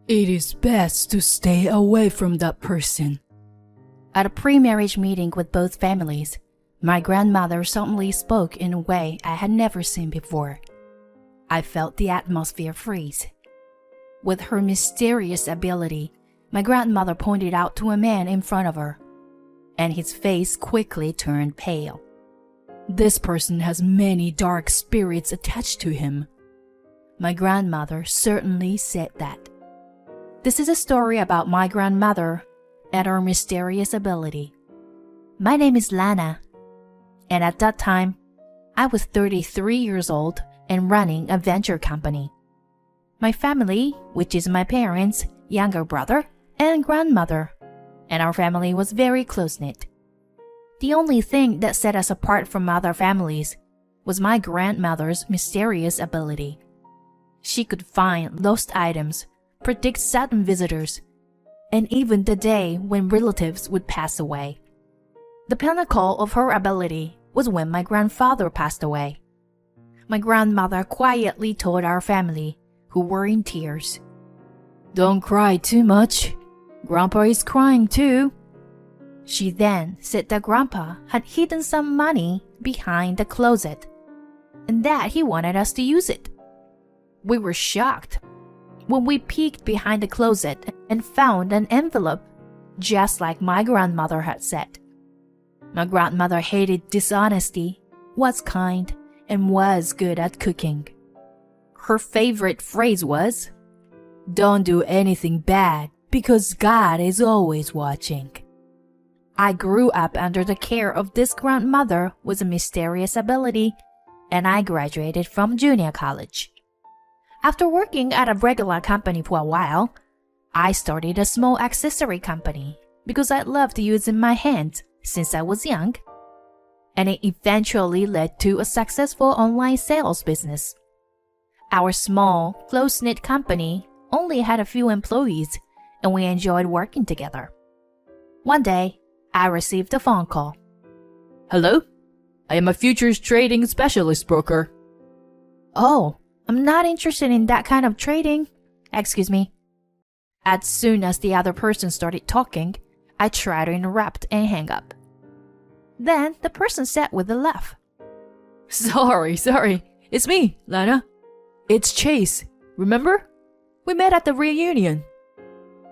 It is best to stay away from that person. At a pre-marriage meeting with both families, my grandmother suddenly spoke in a way I had never seen before. I felt the atmosphere freeze. With her mysterious ability, my grandmother pointed out to a man in front of her, and his face quickly turned pale. This person has many dark spirits attached to him. My grandmother certainly said that. This is a story about my grandmother and her mysterious ability. My name is Lana, and at that time, I was 33 years old and running a venture company. My family, which is my parents, younger brother, and grandmother, and our family was very close-knit. The only thing that set us apart from other families was my grandmother's mysterious ability. She could find lost items, predict sudden visitors, and even the day when relatives would pass away. The pinnacle of her ability was when my grandfather passed away. My grandmother quietly told our family, who were in tears, "Don't cry too much. Grandpa is crying too." She then said that Grandpa had hidden some money behind the closet and that he wanted us to use it. We were shocked when we peeked behind the closet and found an envelope, just like my grandmother had said. My grandmother hated dishonesty, was kind, and was good at cooking. Her favorite phrase was, "Don't do anything bad because God is always watching." I grew up under the care of this grandmother with a mysterious ability, and I graduated from junior college. After working at a regular company for a while, I started a small accessory company because I loved using my hands since I was young, and it eventually led to a successful online sales business. Our small, close-knit company only had a few employees, and we enjoyed working together. One day, I received a phone call. "Hello? I am a futures trading specialist broker." "Oh, I'm not interested in that kind of trading. Excuse me." As soon as the other person started talking, I tried to interrupt and hang up. Then the person said with a laugh, Sorry. It's me, Lana. It's Chase. Remember? We met at the reunion."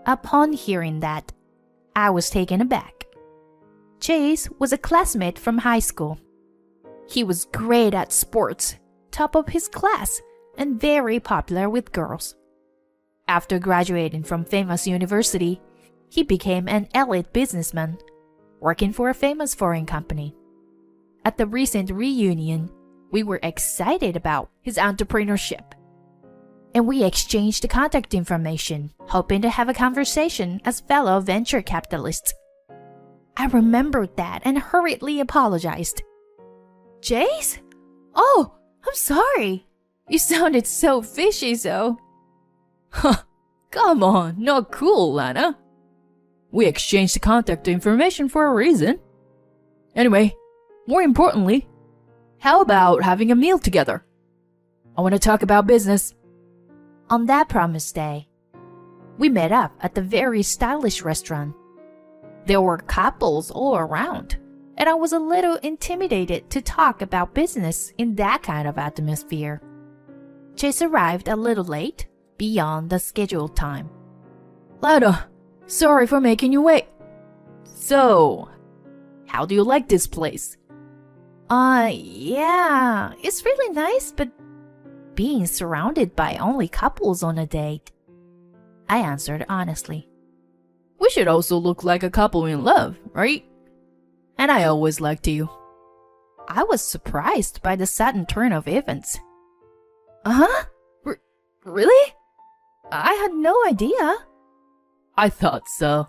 Upon hearing that, I was taken aback. Chase was a classmate from high school. He was great at sports, top of his class, and very popular with girls. After graduating from famous university, he became an elite businessman, working for a famous foreign company. At the recent reunion, we were excited about his entrepreneurship, and we exchanged contact information, hoping to have a conversation as fellow venture capitalists. I remembered that and hurriedly apologized. "Jace? Oh, I'm sorry. You sounded so fishy, so." Come on, not cool, Lana. We exchanged contact information for a reason. Anyway, more importantly, how about having a meal together? I want to talk about business. On that promised day, we met up at the very stylish restaurant. There were couples all around, and I was a little intimidated to talk about business in that kind of atmosphere. Chase arrived a little late, beyond the scheduled time. Lana, sorry for making you wait. So, how do you like this place? Yeah, it's really nice, but being surrounded by only couples on a date, I answered honestly. We should also look like a couple in love, right? And I always liked you. I was surprised by the sudden turn of events. Really? I had no idea. I thought so.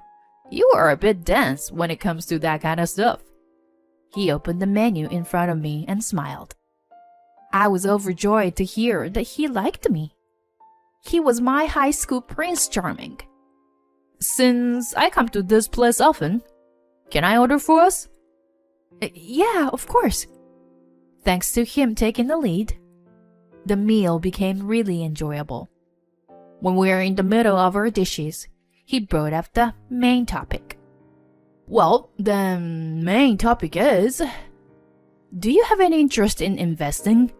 You are a bit dense when it comes to that kind of stuff. He opened the menu in front of me and smiled. I was overjoyed to hear that he liked me. He was my high school Prince Charming. Since I come to this place often, can I order for us? Yeah, of course. Thanks to him taking the lead, the meal became really enjoyable. When we were in the middle of our dishes, he brought up the main topic. Well, the main topic is, do you have any interest in investing?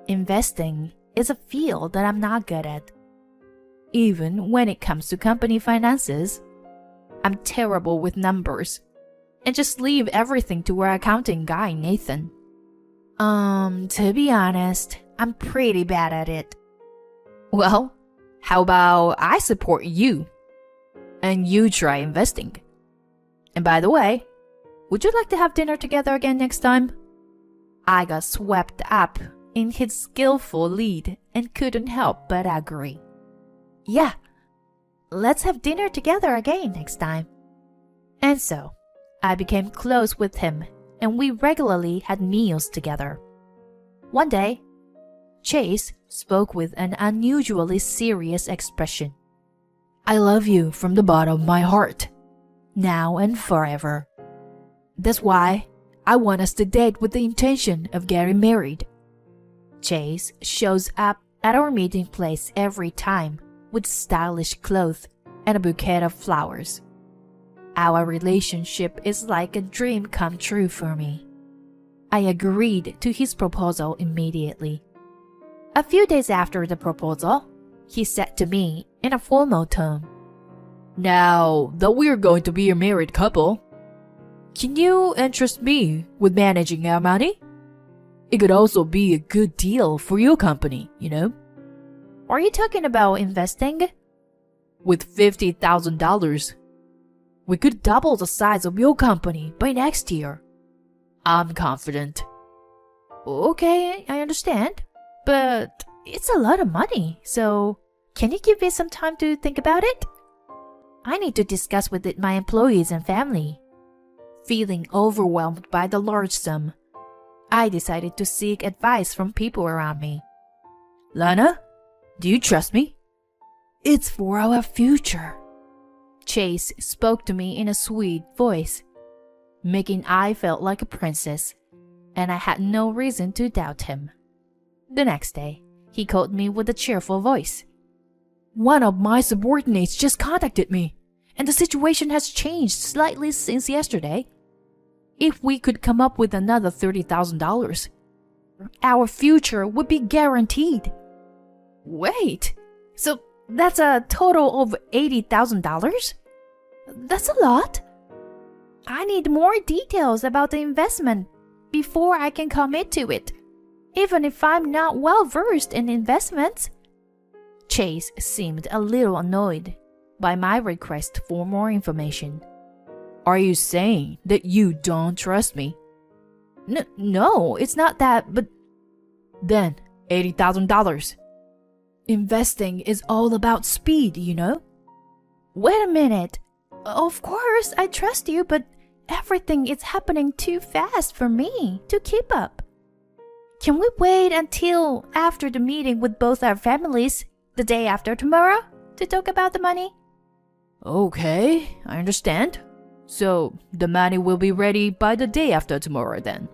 Investing is a field that I'm not good at. Even when it comes to company finances? I'm terrible with numbers. And just leave everything to our accounting guy, Nathan. To be honest, I'm pretty bad at it. Well, how about I support you and you try investing? And by the way, would you like to have dinner together again next time? I got swept up in his skillful lead and couldn't help but agree. Yeah, let's have dinner together again next time. And so, I became close with him and we regularly had meals together. One day, Chase spoke with an unusually serious expression. I love you from the bottom of my heart, now and forever. That's why I want us to date with the intention of getting married. Chase shows up at our meeting place every time with stylish clothes and a bouquet of flowers. Our relationship is like a dream come true for me. I agreed to his proposal immediately. A few days after the proposal, he said to me in a formal tone, Now that we're going to be a married couple, can you entrust me with managing our money? It could also be a good deal for your company, you know? Are you talking about investing? With $50,000, we could double the size of your company by next year. I'm confident. Okay, I understand. But it's a lot of money, so can you give me some time to think about it? I need to discuss with my employees and family. Feeling overwhelmed by the large sum, I decided to seek advice from people around me. Lana, do you trust me? It's for our future. Chase spoke to me in a sweet voice, making I felt like a princess, and I had no reason to doubt him. The next day, he called me with a cheerful voice. One of my subordinates just contacted me, and the situation has changed slightly since yesterday. If we could come up with another $30,000, our future would be guaranteed. Wait, so that's a total of $80,000? That's a lot. I need more details about the investment before I can commit to it, even if I'm not well versed in investments. Chase seemed a little annoyed by my request for more information. Are you saying that you don't trust me? No, it's not that, but... Then, $80,000. Investing is all about speed, you know? Wait a minute. Of course, I trust you, but everything is happening too fast for me to keep up. Can we wait until after the meeting with both our families, the day after tomorrow, to talk about the money? Okay, I understand. So, the money will be ready by the day after tomorrow then.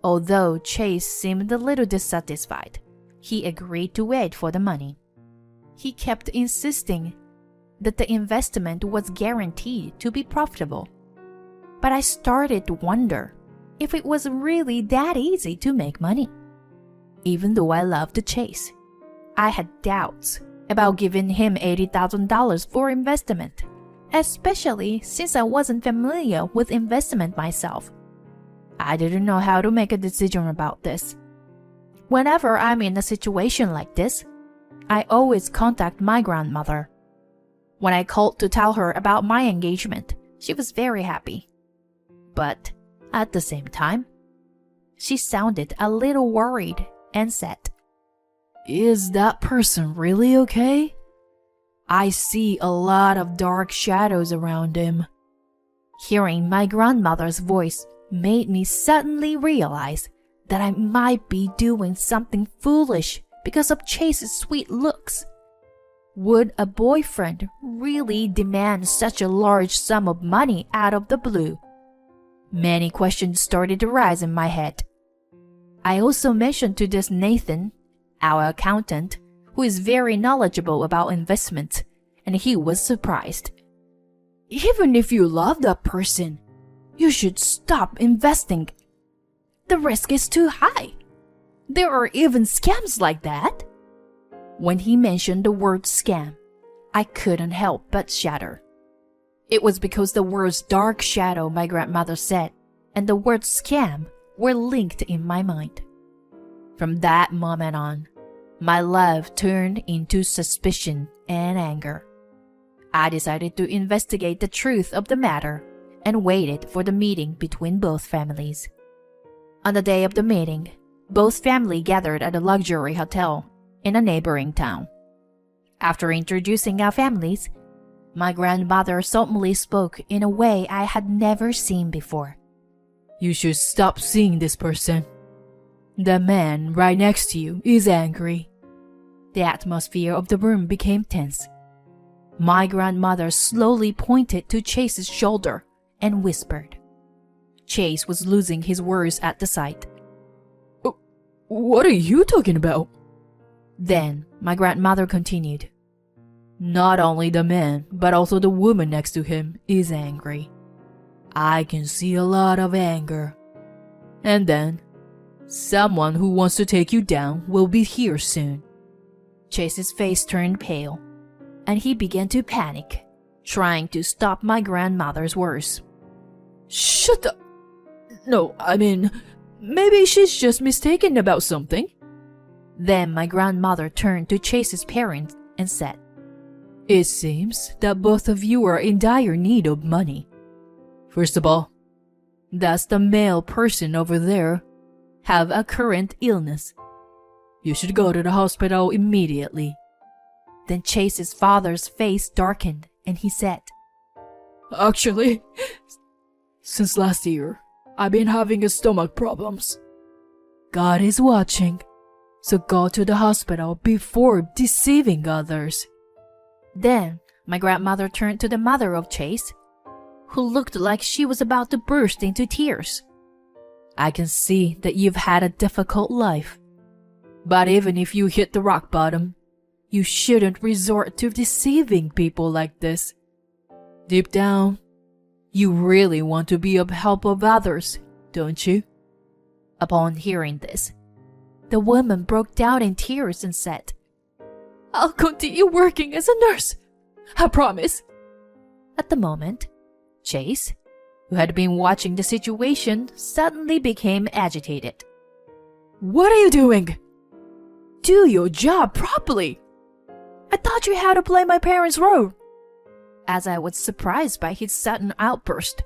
Although Chase seemed a little dissatisfied, he agreed to wait for the money. He kept insisting that the investment was guaranteed to be profitable. But I started to wonder if it was really that easy to make money. Even though I loved Chase, I had doubts about giving him $80,000 for investment, especially since I wasn't familiar with investment myself. I didn't know how to make a decision about this. Whenever I'm in a situation like this, I always contact my grandmother. When I called to tell her about my engagement, she was very happy. But at the same time, she sounded a little worried and said, Is that person really okay? I see a lot of dark shadows around him. Hearing my grandmother's voice made me suddenly realize that I might be doing something foolish because of Chase's sweet looks. Would a boyfriend really demand such a large sum of money out of the blue? Many questions started to rise in my head. I also mentioned to this Nathan, our accountant, who is very knowledgeable about investment, and he was surprised. Even if you love that person, you should stop investing. The risk is too high. There are even scams like that. When he mentioned the word scam, I couldn't help but shudder. It was because the words dark shadow my grandmother said and the word scam were linked in my mind. From that moment on, my love turned into suspicion and anger. I decided to investigate the truth of the matter and waited for the meeting between both families. On the day of the meeting, both families gathered at a luxury hotel in a neighboring town. After introducing our families, my grandmother solemnly spoke in a way I had never seen before. You should stop seeing this person. The man right next to you is angry. The atmosphere of the room became tense. My grandmother slowly pointed to Chase's shoulder and whispered. Chase was losing his words at the sight. What are you talking about? Then my grandmother continued. Not only the man, but also the woman next to him is angry. I can see a lot of anger. And then, someone who wants to take you down will be here soon. Chase's face turned pale, and he began to panic, trying to stop my grandmother's words. Shut up! No, I mean, maybe she's just mistaken about something. Then my grandmother turned to Chase's parents and said, It seems that both of you are in dire need of money. First of all, does the male person over there have a current illness? You should go to the hospital immediately. Then Chase's father's face darkened and he said, Actually, since last year, I've been having stomach problems. God is watching, so go to the hospital before deceiving others. Then my grandmother turned to the mother of Chase, who looked like she was about to burst into tears. I can see that you've had a difficult life. But even if you hit the rock bottom, you shouldn't resort to deceiving people like this. Deep down, you really want to be of help of others, don't you? Upon hearing this, the woman broke down in tears and said, I'll continue working as a nurse. I promise. At the moment, Chase, who had been watching the situation, suddenly became agitated. What are you doing? Do your job properly. I thought you had to play my parents' role. As I was surprised by his sudden outburst,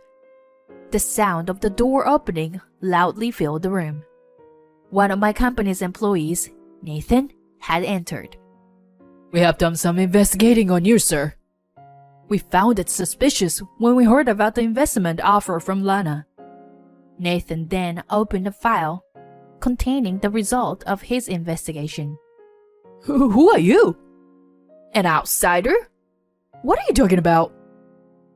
the sound of the door opening loudly filled the room. One of my company's employees, Nathan, had entered. We have done some investigating on you, sir. We found it suspicious when we heard about the investment offer from Lana. Nathan then opened a file containing the result of his investigation. Who are you? An outsider? What are you talking about?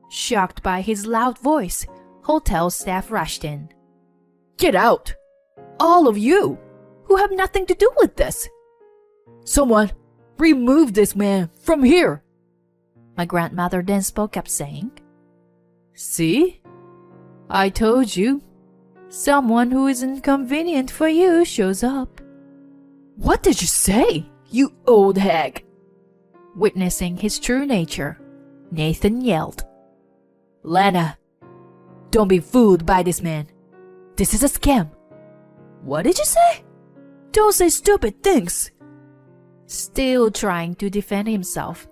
Shocked by his loud voice, hotel staff rushed in. Get out! All of you, who have nothing to do with this. Someone, remove this man from here. My grandmother then spoke up saying, See? I told you. Someone who is inconvenient for you shows up. What did you say, you old hag? Witnessing his true nature, Nathan yelled, Lana, don't be fooled by this man. This is a scam. What did you say? Don't say stupid things. Still trying to defend himself,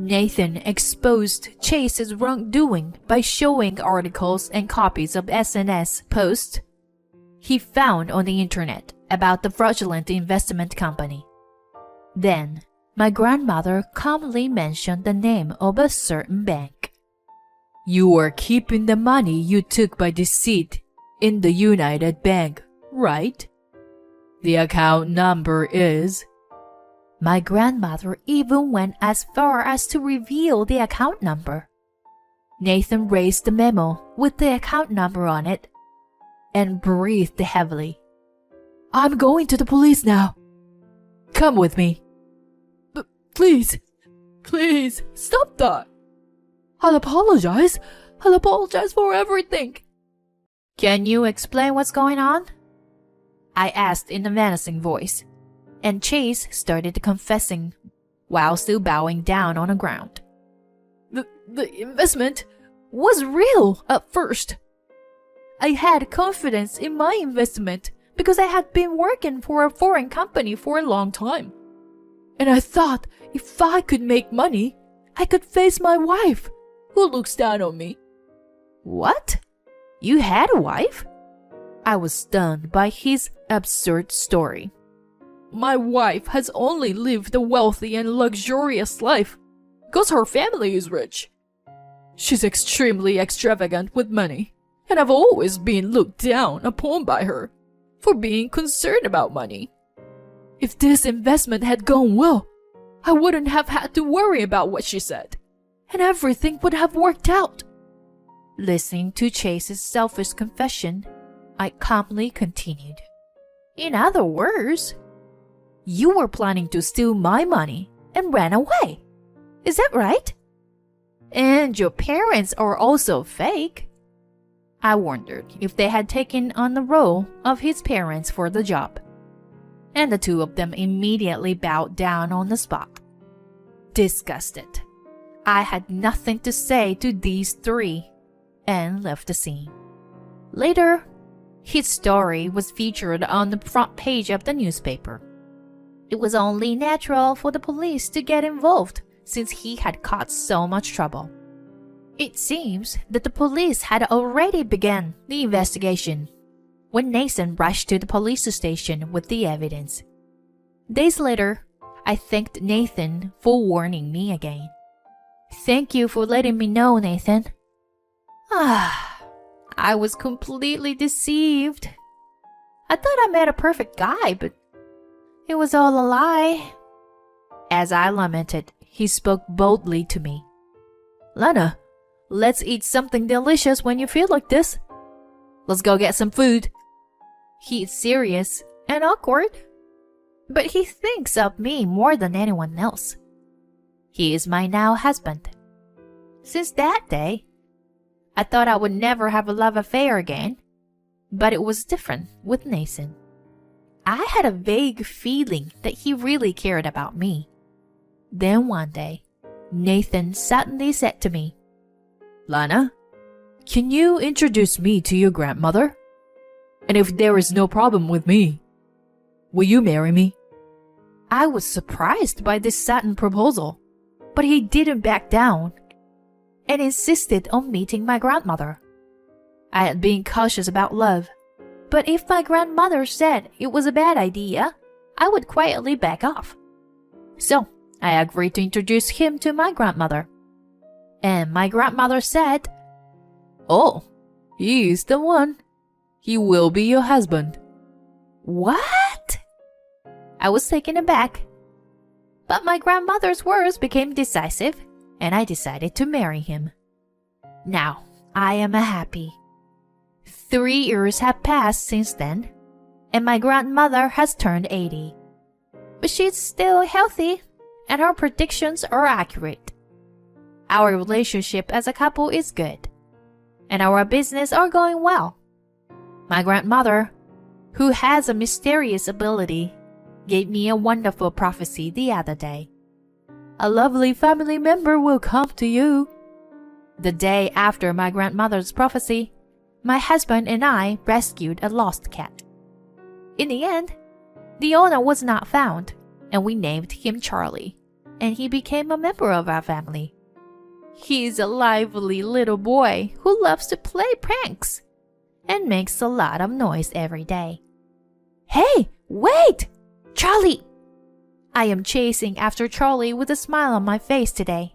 Nathan exposed Chase's wrongdoing by showing articles and copies of SNS posts he found on the internet about the fraudulent investment company. Then, my grandmother calmly mentioned the name of a certain bank. You are keeping the money you took by deceit in the United Bank, right? The account number is... My grandmother even went as far as to reveal the account number. Nathan raised the memo with the account number on it and breathed heavily. I'm going to the police now. Come with me. Please, please, stop that. I'll apologize. I'll apologize for everything. Can you explain what's going on? I asked in a menacing voice, and Chase started confessing while still bowing down on the ground. The investment was real at first. I had confidence in my investment because I had been working for a foreign company for a long time. And I thought if I could make money, I could face my wife, who looks down on me. What? You had a wife? I was stunned by his absurd story. My wife has only lived a wealthy and luxurious life because her family is rich. She's extremely extravagant with money, and I've always been looked down upon by her for being concerned about money. If this investment had gone well, I wouldn't have had to worry about what she said, and everything would have worked out. Listening to Chase's selfish confession, I calmly continued. In other words, you were planning to steal my money and ran away. Is that right? And your parents are also fake. I wondered if they had taken on the role of his parents for the job. And the two of them immediately bowed down on the spot. Disgusted, I had nothing to say to these three and left the scene. Later, his story was featured on the front page of the newspaper. It was only natural for the police to get involved since he had caused so much trouble. It seems that the police had already begun the investigation when Nathan rushed to the police station with the evidence. Days later, I thanked Nathan for warning me again. Thank you for letting me know, Nathan. I was completely deceived. I thought I met a perfect guy, but it was all a lie. As I lamented, he spoke boldly to me. Lana, let's eat something delicious when you feel like this. Let's go get some food. He's serious and awkward, but he thinks of me more than anyone else. He is my now husband. Since that day, I thought I would never have a love affair again, but it was different with Nathan. I had a vague feeling that he really cared about me. Then one day, Nathan suddenly said to me, Lana, can you introduce me to your grandmother? And if there is no problem with me, will you marry me? I was surprised by this sudden proposal, but he didn't back down and insisted on meeting my grandmother. I had been cautious about love, but if my grandmother said it was a bad idea, I would quietly back off. So I agreed to introduce him to my grandmother. And my grandmother said, Oh, he is the one. He will be your husband. What? I was taken aback. But my grandmother's words became decisive, and I decided to marry him. Now, I am happy. 3 years have passed since then, and my grandmother has turned 80. But she's still healthy, and her predictions are accurate. Our relationship as a couple is good, and our business are going well. My grandmother, who has a mysterious ability, gave me a wonderful prophecy the other day. A lovely family member will come to you. The day after my grandmother's prophecy, my husband and I rescued a lost cat. In the end, the owner was not found, and we named him Charlie, and he became a member of our family. He's a lively little boy who loves to play pranks and makes a lot of noise every day. Hey, wait! Charlie! I am chasing after Charlie with a smile on my face today.